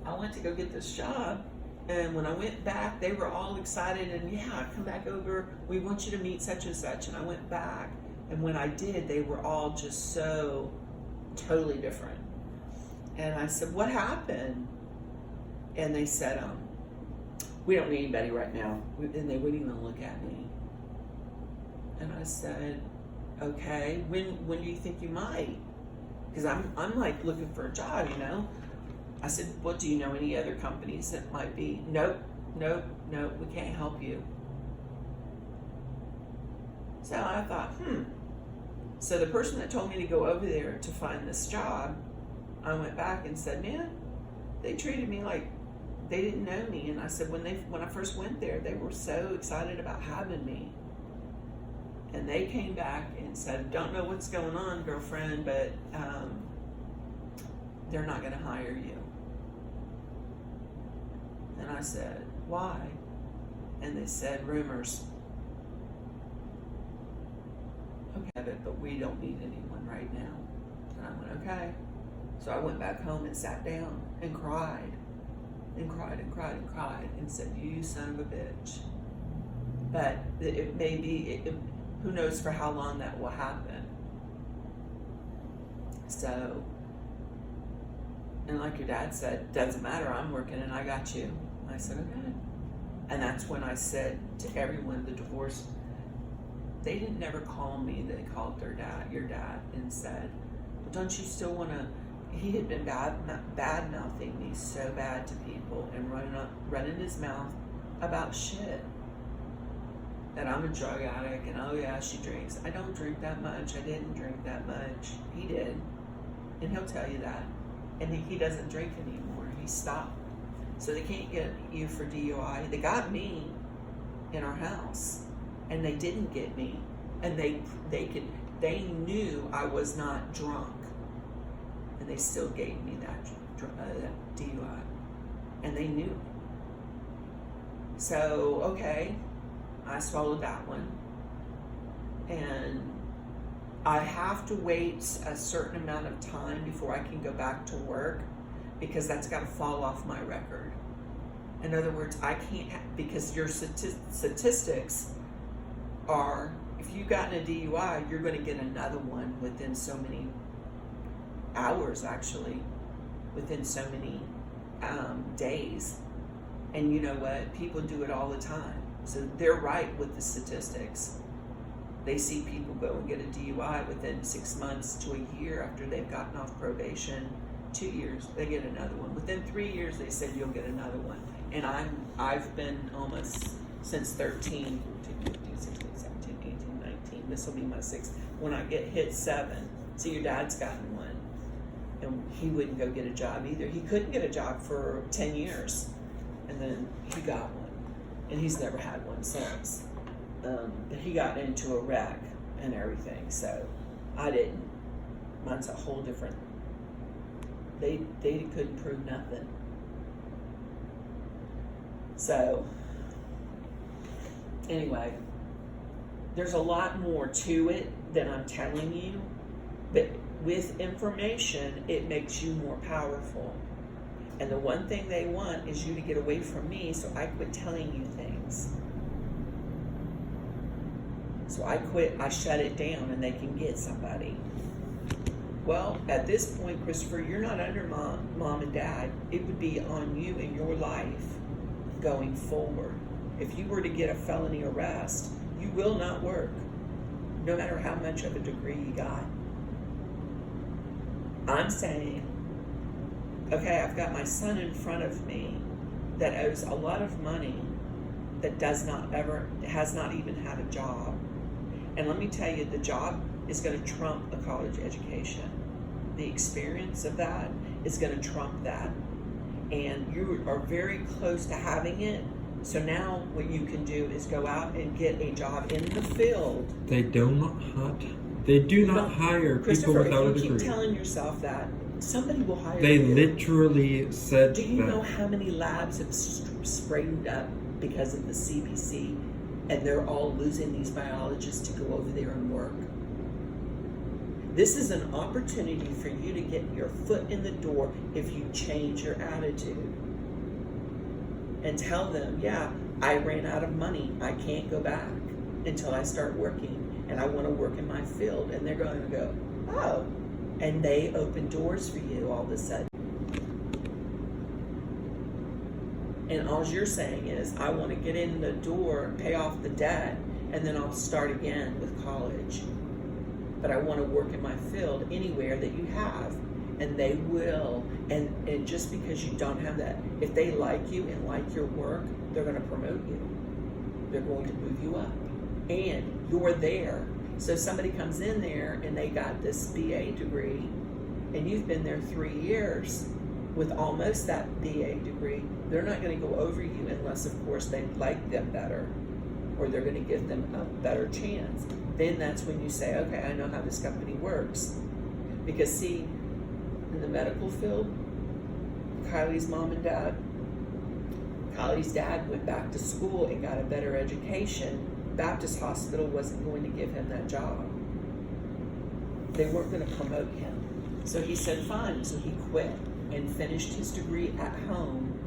I went to go get this job, and when I went back, they were all excited and, yeah, come back over. We want you to meet such and such. And I went back, and when I did, they were all just so totally different. And I said, what happened? And they said, we don't need anybody right now. And they wouldn't even look at me. And I said, okay, when do you think you might? Because I'm like looking for a job, you know. I said, well, do you know any other companies that might be? Nope, we can't help you. So I thought, So the person that told me to go over there to find this job, I went back and said, man, they treated me like they didn't know me. And I said, when I first went there, they were so excited about having me. And they came back and said, don't know what's going on, girlfriend, but they're not going to hire you. And I said, why? And they said, rumors. Okay, but we don't need anyone right now. And I went, okay. So I went back home and sat down and cried and said, you son of a bitch. But it may be, who knows for how long that will happen. So, and like your dad said, doesn't matter, I'm working and I got you. I said, okay. And that's when I said to everyone, the divorce, they didn't never call me, they called your dad, and said, well, don't you still want to, he had been bad mouthing me so bad to people and running his mouth about shit. That I'm a drug addict and oh yeah, she drinks. I don't drink that much, I didn't drink that much. He did, and he'll tell you that. And he doesn't drink anymore, he stopped. So they can't get you for DUI. They got me in our house, and they didn't get me. And they knew I was not drunk, and they still gave me that DUI, and they knew. So okay, I swallowed that one, and I have to wait a certain amount of time before I can go back to work, because that's got to fall off my record. In other words, I can't, because your statistics are, if you've gotten a DUI, you're going to get another one within so many hours, actually, within so many days. And you know what? People do it all the time. So they're right with the statistics. They see people go and get a DUI within 6 months to a year after they've gotten off probation. 2 years, they get another one. Within 3 years, they said you'll get another one. And I've been almost since 13, 14, 15, 16, 17, 18, 19. This will be my 6th. When I hit 7, so your dad's gotten one. And he wouldn't go get a job either. He couldn't get a job for 10 years. And then he got one. And he's never had one since. But he got into a wreck and everything, so I didn't. Mine's a whole different. They couldn't prove nothing. So anyway, there's a lot more to it than I'm telling you, but with information, it makes you more powerful. And the one thing they want is you to get away from me, so I quit telling you things. So I quit, I shut it down, and they can get somebody. Well, at this point, Christopher, you're not under mom and dad. It would be on you and your life going forward. If you were to get a felony arrest, you will not work, no matter how much of a degree you got. I'm saying, okay, I've got my son in front of me that owes a lot of money, that has not even had a job. And let me tell you, the job is going to trump a college education. The experience of that is going to trump that. And you are very close to having it. So now what you can do is go out and get a job in the field. They do not hire people without a degree. If you keep telling yourself that, somebody will hire you. They literally said that. Do you know how many labs have sprayed up because of the CBC? And they're all losing these biologists to go over there and work. This is an opportunity for you to get your foot in the door if you change your attitude. And tell them, yeah, I ran out of money. I can't go back until I start working, and I want to work in my field. And they're going to go, oh. And they open doors for you all of a sudden. And all you're saying is, I want to get in the door, pay off the debt, and then I'll start again with college. But I want to work in my field anywhere that you have. And they will. And just because you don't have that, if they like you and like your work, they're going to promote you. They're going to move you up. And you're there. So somebody comes in there and they got this BA degree, and you've been there 3 years with almost that BA degree. They're not going to go over you unless, of course, they like them better, or they're going to give them a better chance. Then that's when you say, okay, I know how this company works. Because see, in the medical field, Kylie's mom and dad, Kylie's dad went back to school and got a better education. Baptist Hospital wasn't going to give him that job. They weren't going to promote him. So he said, fine. So he quit and finished his degree at home.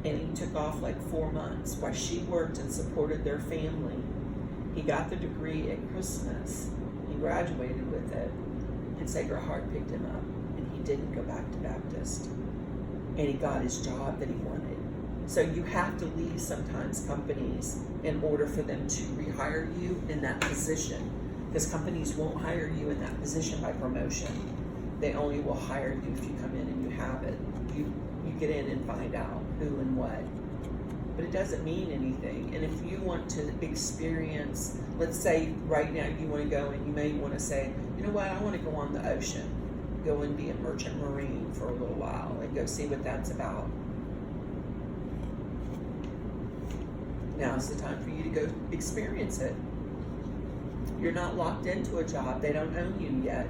And he took off like 4 months while she worked and supported their family. He got the degree at Christmas. He graduated with it. And Sacred Heart picked him up. And he didn't go back to Baptist. And he got his job that he wanted. So you have to leave sometimes companies in order for them to rehire you in that position. Because companies won't hire you in that position by promotion. They only will hire you if you come in and you have it. You get in and find out who and what. But it doesn't mean anything. And if you want to experience, let's say right now you want to go and you may want to say, you know what, I want to go on the ocean. Go and be a merchant marine for a little while and go see what that's about. Now's the time for you to go experience it. You're not locked into a job. They don't own you yet.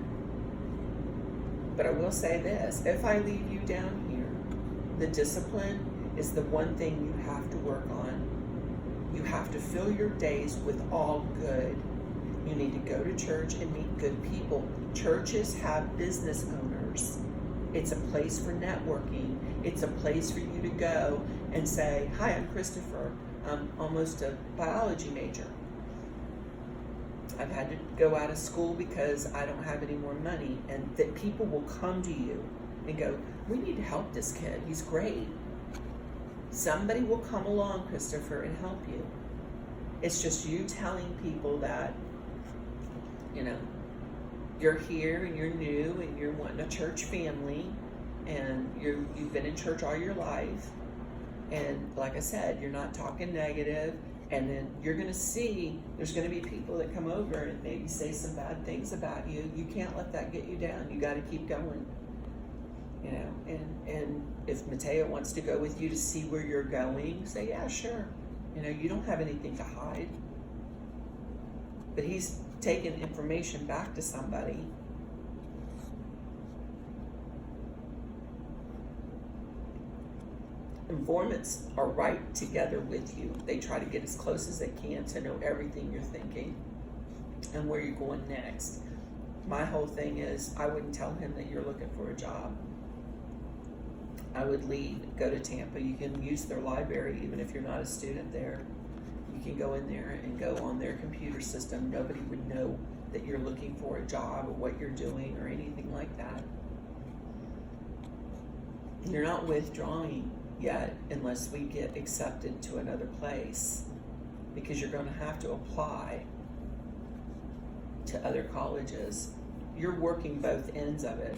But I will say this, if I leave you down here, the discipline is the one thing you have to work on. You have to fill your days with all good. You need to go to church and meet good people. Churches have business owners. It's a place for networking. It's a place for you to go and say, hi, I'm Christopher. I'm almost a biology major. I've had to go out of school because I don't have any more money. And that people will come to you and go, we need to help this kid. He's great. Somebody will come along, Christopher, and help you. It's just you telling people that, you know, you're here and you're new and you're wanting a church family and you've been in church all your life. And like I said, you're not talking negative. And then you're going to see there's going to be people that come over and maybe say some bad things about you. You can't let that get you down. You got to keep going. You know, and if Mateo wants to go with you to see where you're going, say, yeah, sure. You know, you don't have anything to hide. But he's taken information back to somebody. Informants are right together with you. They try to get as close as they can to know everything you're thinking and where you're going next. My whole thing is I wouldn't tell him that you're looking for a job. I would leave, go to Tampa. You can use their library even if you're not a student there. You can go in there and go on their computer system. Nobody would know that you're looking for a job or what you're doing or anything like that. You're not withdrawing yet unless we get accepted to another place, because you're going to have to apply to other colleges. You're working both ends of it.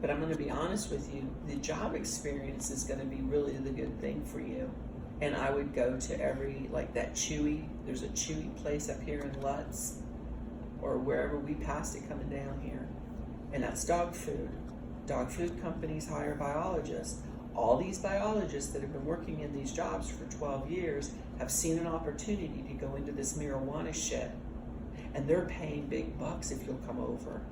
But I'm going to be honest with you, the job experience is going to be really the good thing for you. And I would go to every, like that Chewy, there's a Chewy place up here in Lutz, or wherever we passed it coming down here. And that's dog food. Dog food companies hire biologists. All these biologists that have been working in these jobs for 12 years have seen an opportunity to go into this marijuana shit. And they're paying big bucks if you'll come over.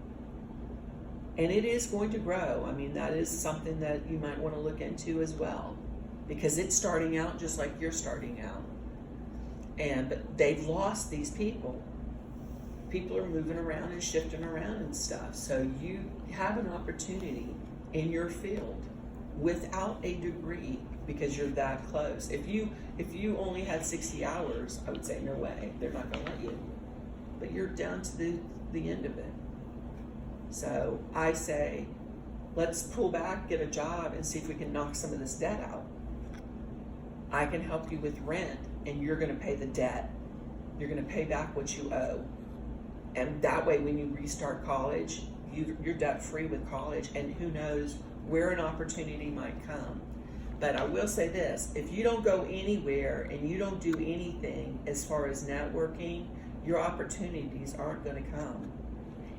And it is going to grow. I mean, that is something that you might want to look into as well, because it's starting out just like you're starting out. But they've lost these people. people are moving around and shifting around and stuff. So you have an opportunity in your field without a degree because you're that close. If you only had 60 hours, I would say no way, they're not gonna let you. But you're down to the end of it. So I say, let's pull back, get a job, and see if we can knock some of this debt out. I can help you with rent, and you're gonna pay the debt. You're gonna pay back what you owe. And that way, when you restart college, you're debt free with college, and who knows where an opportunity might come. But I will say this, if you don't go anywhere and you don't do anything as far as networking, your opportunities aren't gonna come.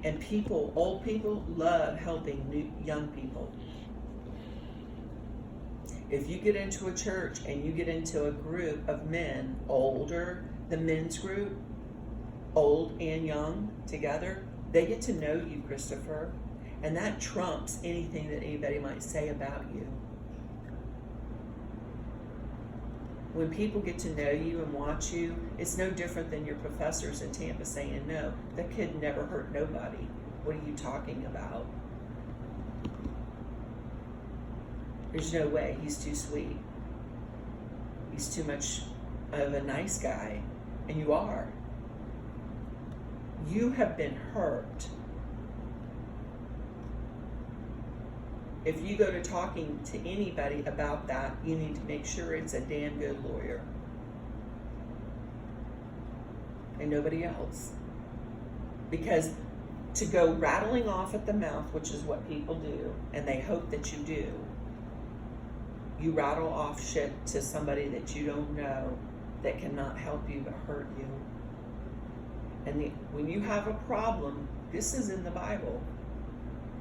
And people, old people, love helping young people. If you get into a church and you get into a group of men, older, the men's group, old and young together, they get to know you, Christopher, and that trumps anything that anybody might say about you. When people get to know you and watch you, it's no different than your professors in Tampa saying, no, that kid never hurt nobody. What are you talking about? There's no way, he's too sweet. He's too much of a nice guy, and you are. You have been hurt. If you go to talking to anybody about that, you need to make sure it's a damn good lawyer. And nobody else. Because to go rattling off at the mouth, which is what people do, and they hope that you do, you rattle off shit to somebody that you don't know that cannot help you but hurt you. And when you have a problem, this is in the Bible.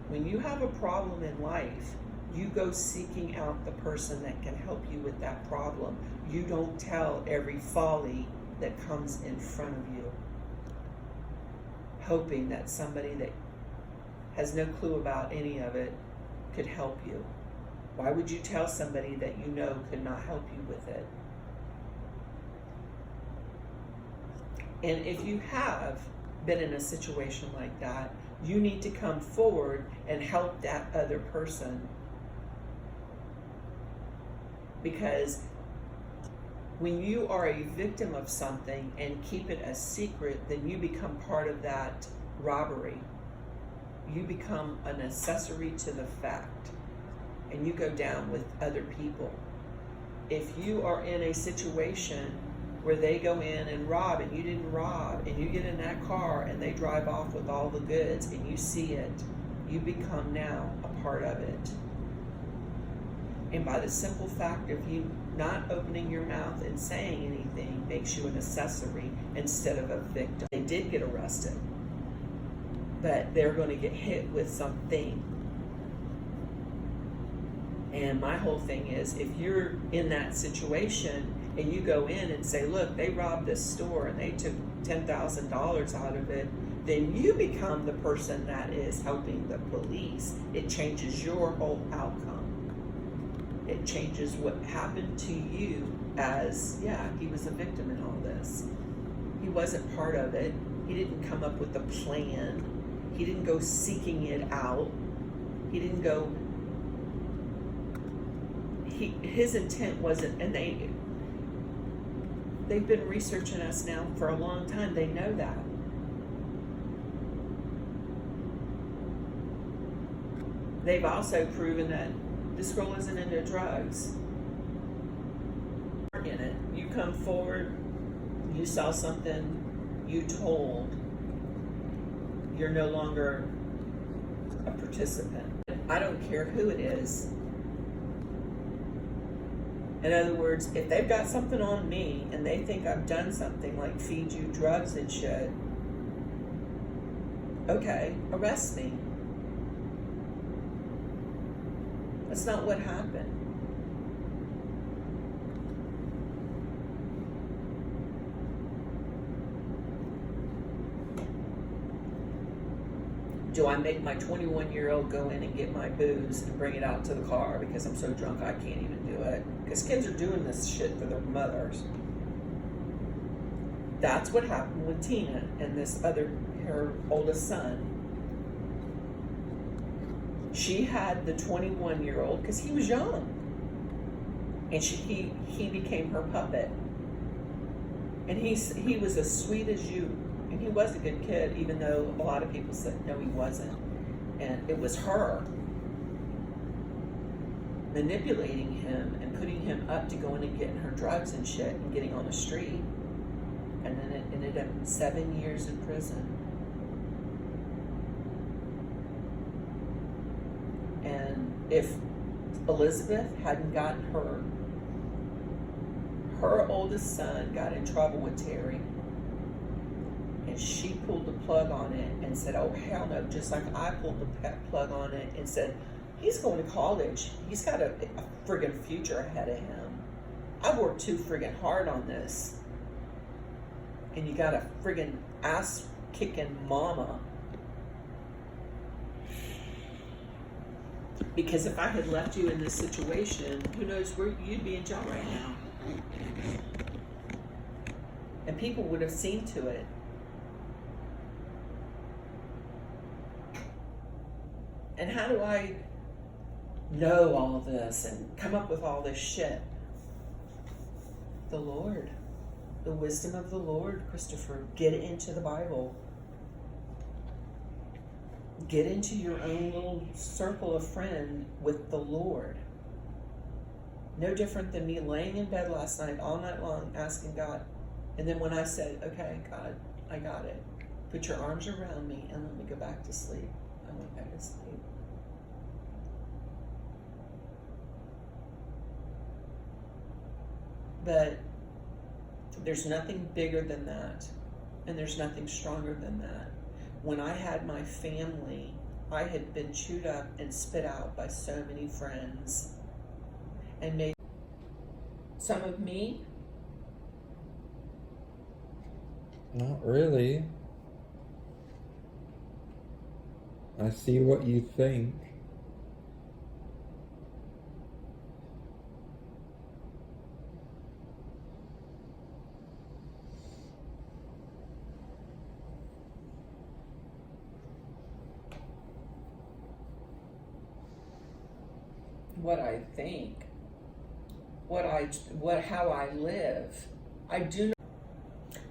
When you have a problem in life, you go seeking out the person that can help you with that problem. You don't tell every folly that comes in front of you, hoping that somebody that has no clue about any of it could help you. Why would you tell somebody that you know could not help you with it? And if you have been in a situation like that, you need to come forward and help that other person. Because when you are a victim of something and keep it a secret, then you become part of that robbery. You become an accessory to the fact, and you go down with other people. If you are in a situation where they go in and rob and you didn't rob, and you get in that car and they drive off with all the goods and you see it, you become now a part of it. And by the simple fact of you not opening your mouth and saying anything makes you an accessory instead of a victim. They did get arrested, but they're going to get hit with something. And my whole thing is, if you're in that situation and you go in and say, look, they robbed this store and they took $10,000 out of it, then you become the person that is helping the police. It changes your whole outcome. It changes what happened to you as, yeah, he was a victim in all this. He wasn't part of it. He didn't come up with a plan. He didn't go seeking it out. He didn't go, his intent wasn't, and they've been researching us now for a long time. They know that. They've also proven that this girl isn't into drugs. In it, you come forward, you saw something, you told, you're no longer a participant. I don't care who it is. In other words, if they've got something on me and they think I've done something like feed you drugs and shit, okay, arrest me. That's not what happened. Do I make my 21-year-old go in and get my booze and bring it out to the car because I'm so drunk I can't even do it? Because kids are doing this shit for their mothers. That's what happened with Tina and this other her oldest son. She had the 21-year-old because he was young, and he became her puppet. And he was as sweet as you, and he was a good kid, even though a lot of people said no, he wasn't. And it was her manipulating him and putting him up to going and getting her drugs and shit and getting on the street. And then it ended up 7 years in prison. And if Elizabeth hadn't gotten her oldest son got in trouble with Terry, and she pulled the plug on it and said, oh hell no, just like I pulled the plug on it and said, he's going to college, he's got a friggin' future ahead of him. I've worked too friggin' hard on this. And you got a friggin' ass kicking mama. Because if I had left you in this situation, who knows where you'd be in jail right now. And people would have seen to it. And how do I know all of this and come up with all this shit? The Lord. The wisdom of the Lord, Christopher. Get into the Bible. Get into your own little circle of friend with the Lord. No different than me laying in bed last night, all night long, asking God. And then when I said, okay, God, I got it. Put your arms around me and let me go back to sleep. I went back to sleep. But there's nothing bigger than that. And there's nothing stronger than that. When I had my family, I had been chewed up and spit out by so many friends. And made some of me. Not really. I see what you think. What I think, how I live. I do not.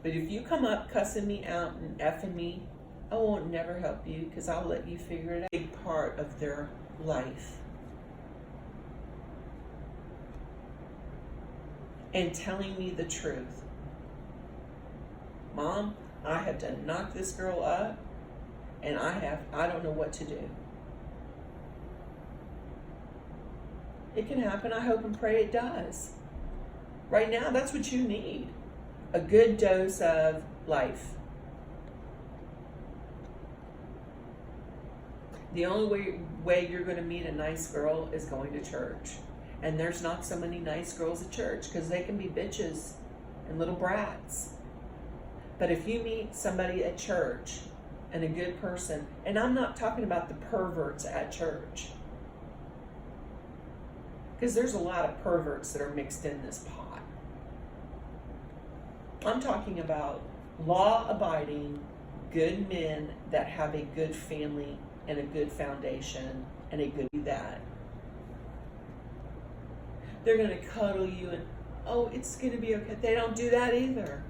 But if you come up cussing me out and effing me, I won't never help you because I'll let you figure it out. A big part of their life. And telling me the truth. Mom, I have to knock this girl up, and I don't know what to do. It can happen. I hope and pray it does. Right now, that's what you need. A good dose of life. The only way you're going to meet a nice girl is going to church. And there's not so many nice girls at church because they can be bitches and little brats. But if you meet somebody at church and a good person, and I'm not talking about the perverts at church, because there's a lot of perverts that are mixed in this pot. I'm talking about law-abiding, good men that have a good family and a good foundation and a good that. They're going to cuddle you and, oh, it's going to be okay. They don't do that either.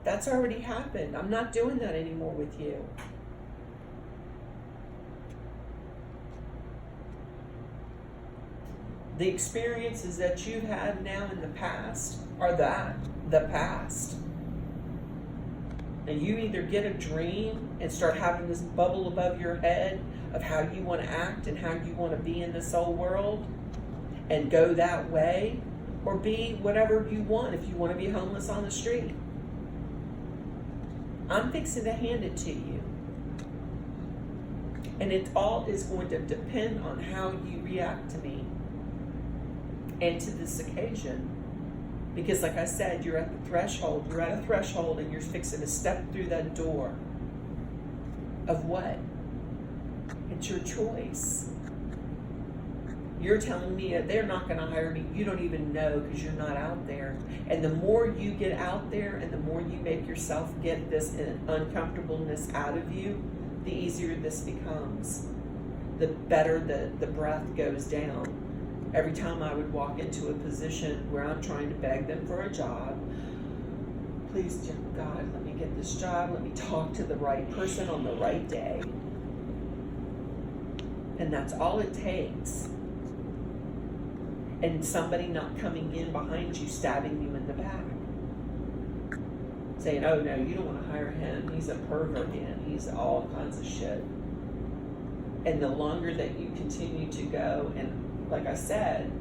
That's already happened. I'm not doing that anymore with you. The experiences that you've had now in the past are the past. And you either get a dream and start having this bubble above your head of how you want to act and how you want to be in this old world and go that way, or be whatever you want if you want to be homeless on the street. I'm fixing to hand it to you. And it all is going to depend on how you react to me and to this occasion. Because like I said, you're at the threshold. You're at a threshold and you're fixing to step through that door. Of what? It's your choice. You're telling me they're not going to hire me. You don't even know because you're not out there. And the more you get out there and the more you make yourself get this uncomfortableness out of you, the easier this becomes. The better the breath goes down. Every time I would walk into a position where I'm trying to beg them for a job, please, dear God, let me get this job. Let me talk to the right person on the right day. And that's all it takes. And somebody not coming in behind you, stabbing you in the back. Saying, oh no, you don't want to hire him. He's a pervert and he's all kinds of shit. And the longer that you continue to go, and like I said,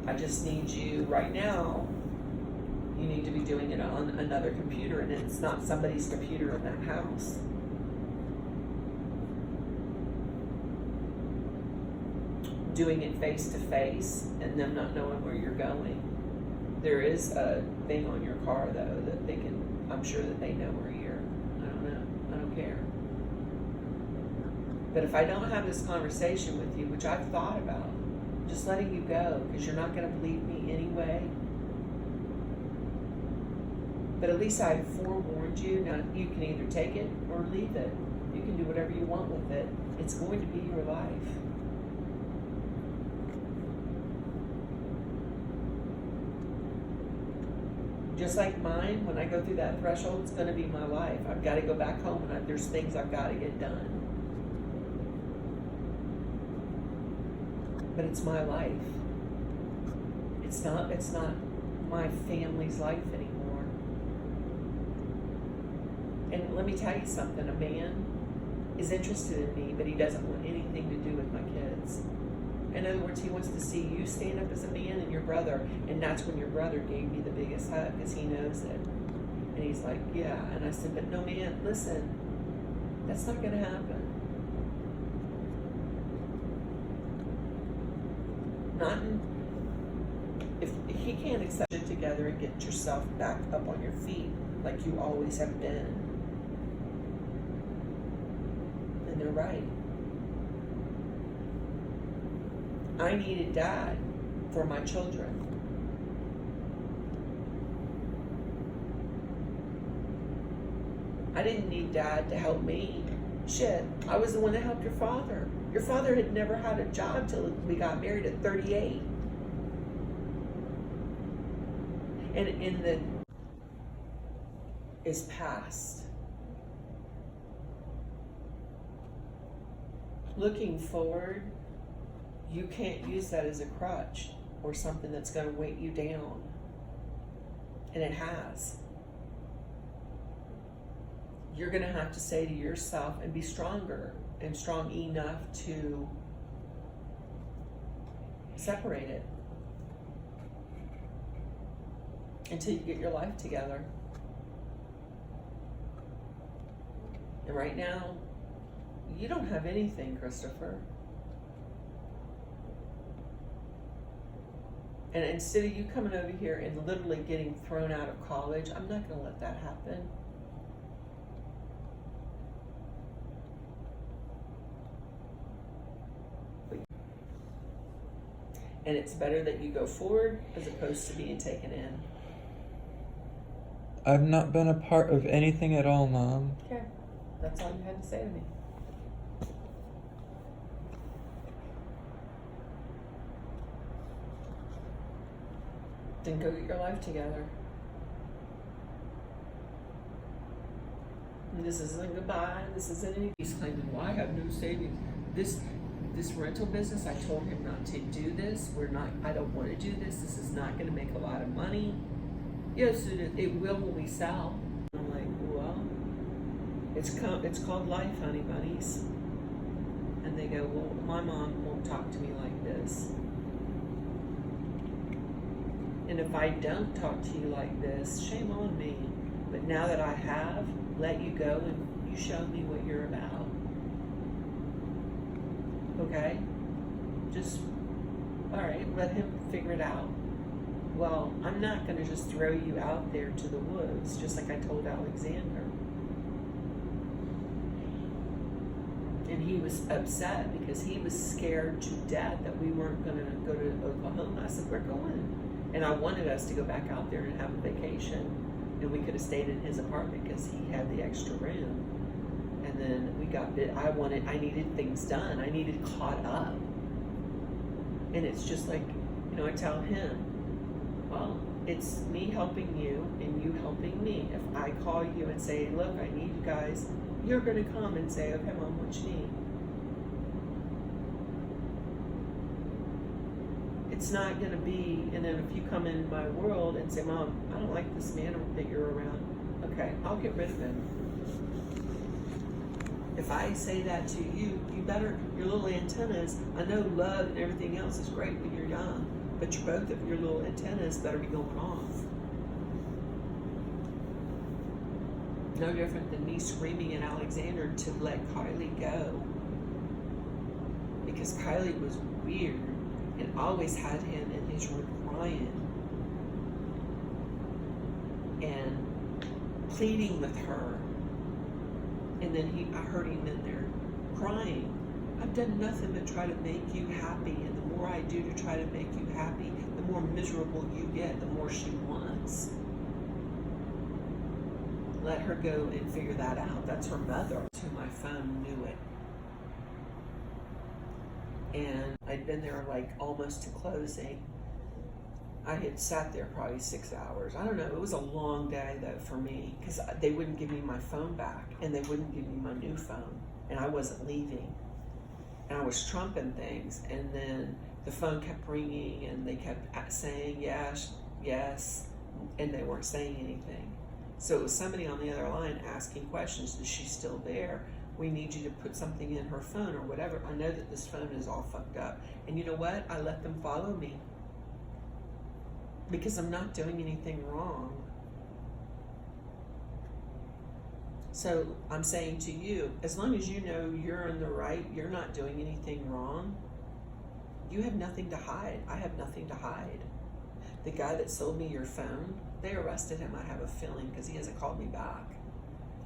I just need you right now, you need to be doing it on another computer, and it's not somebody's computer in that house. Doing it face to face and them not knowing where you're going. There is a thing on your car though that they can, I'm sure that they know where you're. I don't know. I don't care. But if I don't have this conversation with you, which I've thought about, just letting you go because you're not going to believe me anyway. But at least I forewarned you. Now you can either take it or leave it. You can do whatever you want with it. It's going to be your life. Just like mine, when I go through that threshold, it's going to be my life. I've got to go back home, and there's things I've got to get done. But it's my life. It's not my family's life anymore. And let me tell you something, a man is interested in me, but he doesn't want anything to do with my kids. In other words, he wants to see you stand up as a man and your brother, and that's when your brother gave me the biggest hug because he knows it. And he's like, yeah. And I said, but no, man, listen, that's not going to happen. Not if he can't accept it together and get yourself back up on your feet like you always have been. And they're right. I needed Dad for my children. I didn't need Dad to help me. Shit, I was the one that helped your father. Your father had never had a job till we got married at 38. And in the is past. Looking forward, you can't use that as a crutch or something that's going to weight you down. And it has. You're going to have to say to yourself and be stronger and strong enough to separate it until you get your life together. And right now, you don't have anything, Christopher. And instead of you coming over here and literally getting thrown out of college, I'm not going to let that happen. And it's better that you go forward as opposed to being taken in. I've not been a part of anything at all, Mom. Okay, that's all you had to say to me. Then go get your life together. And this isn't goodbye. This isn't any. He's claiming, well, I have no savings. This rental business, I told him not to do this. I don't want to do this. This is not going to make a lot of money. Yes, it will when we sell. I'm like, well, it's called life, honey bunnies. And they go, well, my mom won't talk to me like this. And if I don't talk to you like this, shame on me. But now that I have let you go and you showed me what you're about. Okay? Just, all right, let him figure it out. Well, I'm not going to just throw you out there to the woods, just like I told Alexander. And he was upset because he was scared to death that we weren't going to go to Oklahoma. I said, we're going. And I wanted us to go back out there and have a vacation. And we could have stayed in his apartment because he had the extra room. And then we got bit. I needed things done. I needed caught up. And it's just like, I tell him, well, it's me helping you and you helping me. If I call you and say, look, I need you guys, you're going to come and say, okay, Mom, what you need? It's not going to be, and then if you come in my world and say, Mom, I don't like this man that you're around, okay, I'll get rid of him. If I say that to you, you better, your little antennas, I know love and everything else is great when you're young, but both of your little antennas better be going off. No different than me screaming at Alexander to let Kylie go. Because Kylie was weird and always had him in his room crying and pleading with her. And then I heard him in there crying. I've done nothing but try to make you happy, and the more I do to try to make you happy, the more miserable you get, the more she wants. Let her go and figure that out. That's her mother. To my phone knew it. And I'd been there like almost to closing. I had sat there probably 6 hours. I don't know, it was a long day though for me because they wouldn't give me my phone back and they wouldn't give me my new phone and I wasn't leaving. And I was trumping things and then the phone kept ringing and they kept saying yes, yes, and they weren't saying anything. So it was somebody on the other line asking questions. Is she still there? We need you to put something in her phone or whatever. I know that this phone is all fucked up. And you know what? I let them follow me because I'm not doing anything wrong. So I'm saying to you, as long as you know you're in the right, you're not doing anything wrong, you have nothing to hide. I have nothing to hide. The guy that sold me your phone, they arrested him, I have a feeling, because he hasn't called me back.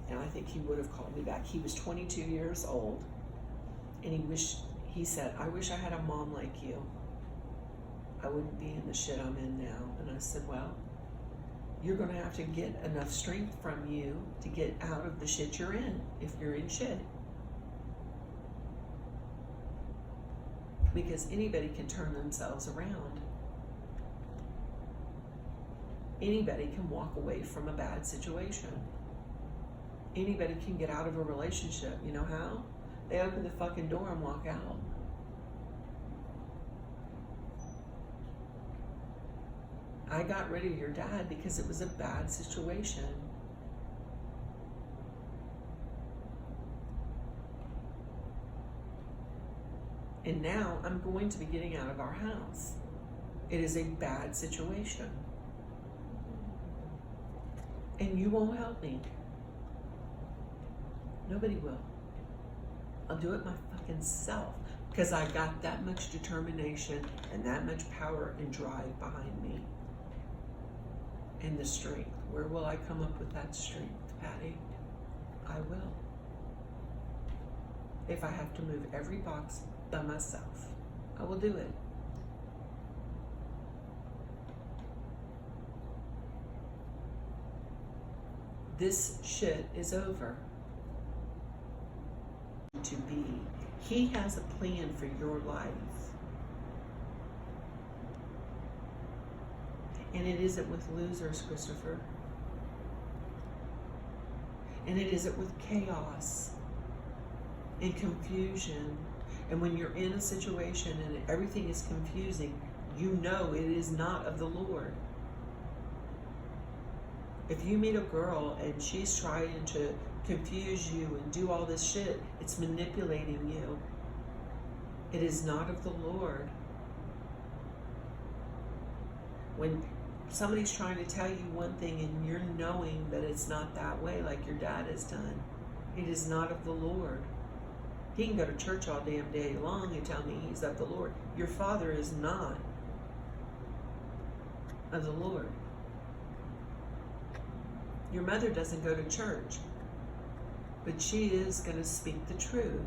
And I think he would have called me back. He was 22 years old, and he said, I wish I had a mom like you. I wouldn't be in the shit I'm in now. And I said, well, you're gonna have to get enough strength from you to get out of the shit you're in, if you're in shit. Because anybody can turn themselves around. Anybody can walk away from a bad situation. Anybody can get out of a relationship. You know how? They open the fucking door and walk out. I got rid of your dad because it was a bad situation. And now I'm going to be getting out of our house. It is a bad situation. And you won't help me. Nobody will. I'll do it my fucking self because I got that much determination and that much power and drive behind me. And the strength. Where will I come up with that strength, Patty? I will. If I have to move every box by myself, I will do it. This shit is over. To be. He has a plan for your life. And it isn't with losers, Christopher. And it isn't with chaos and confusion. And when you're in a situation and everything is confusing, you know it is not of the Lord. If you meet a girl and she's trying to confuse you and do all this shit, it's manipulating you. It is not of the Lord. When somebody's trying to tell you one thing and you're knowing that it's not that way, like your dad has done, it is not of the Lord. He can go to church all damn day long and tell me he's of the Lord. Your father is not of the Lord. Your mother doesn't go to church, but she is going to speak the truth.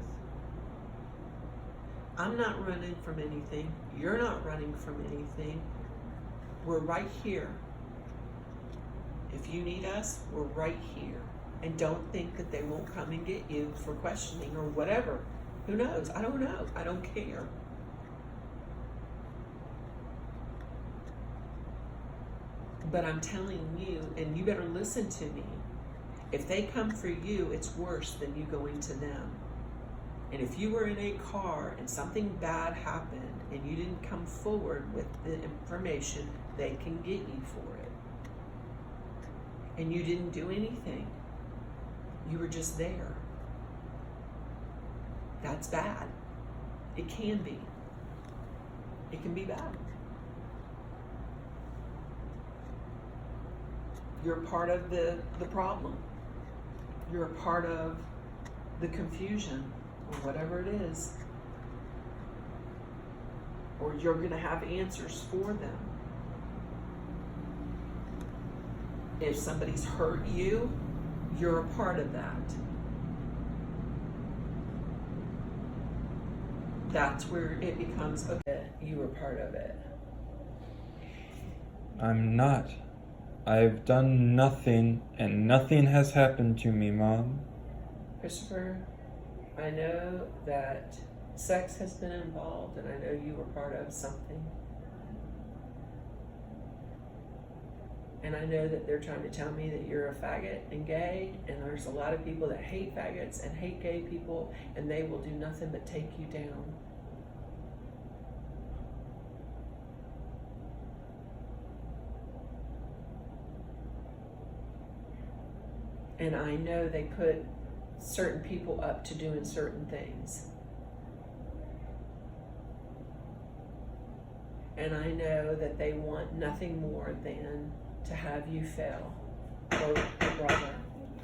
I'm not running from anything. You're not running from anything. We're right here. If you need us, we're right here. And don't think that they won't come and get you for questioning or whatever. Who knows? I don't know. I don't care. But I'm telling you, and you better listen to me. If they come for you, it's worse than you going to them. And if you were in a car and something bad happened and you didn't come forward with the information, they can get you for it. And you didn't do anything. You were just there. That's bad. It can be. It can be bad. You're part of the problem. You're a part of the confusion or whatever it is. Or you're going to have answers for them. If somebody's hurt you, you're a part of that. That's where it becomes, okay, you were part of it. I'm not. I've done nothing, and nothing has happened to me, Mom. Christopher, I know that sex has been involved, and I know you were part of something. And I know that they're trying to tell me that you're a faggot and gay, and there's a lot of people that hate faggots and hate gay people, and they will do nothing but take you down. And I know they put certain people up to doing certain things. And I know that they want nothing more than to have you fail, or your brother,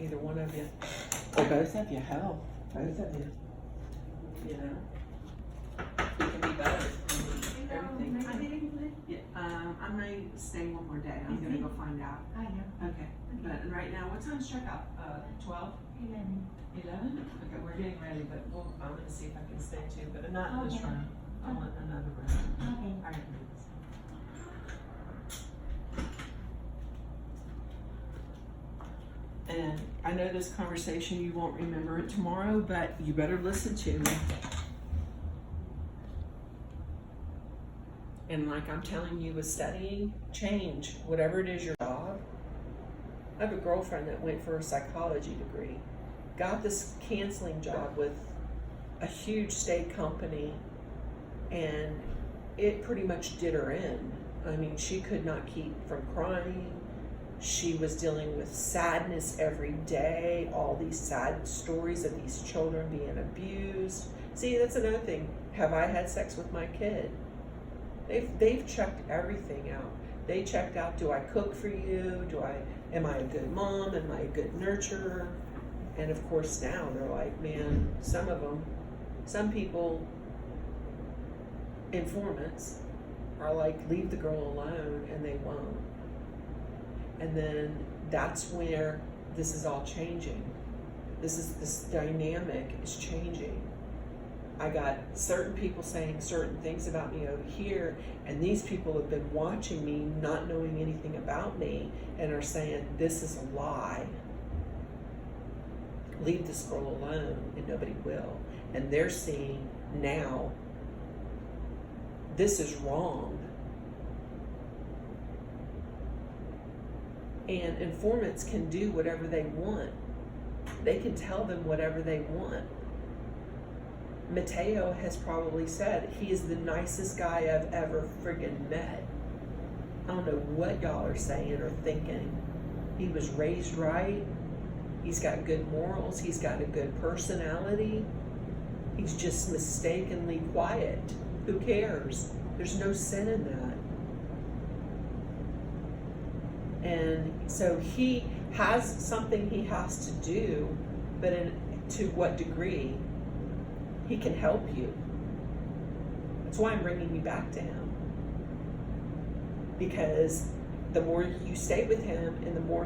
either one of you, or both of you, hell, both of you, you know, it can be better, everything. Yeah, I may stay one more day, I'm gonna go find out. I know. Okay, but right now, what time's checkout, 12? 11. 11? Okay, we're getting ready, but I'm gonna see if I can stay too, but not in this Okay. room, I want another room. Okay. All right. And I know this conversation, you won't remember it tomorrow, but you better listen to me. And like I'm telling you with studying, change, whatever it is your job. I have a girlfriend that went for a psychology degree, got this counseling job with a huge state company, and it pretty much did her in. I mean, she could not keep from crying. She was dealing with sadness every day, all these sad stories of these children being abused. See, that's another thing. Have I had sex with my kid? They've checked everything out. They checked out, do I cook for you? Am I a good mom? Am I a good nurturer? And of course now they're like, man, some people, informants, are like, leave the girl alone, and they won't. And then that's where this is all changing. This dynamic is changing. I got certain people saying certain things about me over here, and these people have been watching me, not knowing anything about me, and are saying, this is a lie. Leave this girl alone, and nobody will. And they're seeing now, this is wrong. And informants can do whatever they want. They can tell them whatever they want. Mateo has probably said he is the nicest guy I've ever friggin' met. I don't know what y'all are saying or thinking. He was raised right. He's got good morals. He's got a good personality. He's just mistakenly quiet. Who cares? There's no sin in that. And so he has something he has to do, but to what degree? He can help you. That's why I'm bringing you back to him. Because the more you stay with him and the more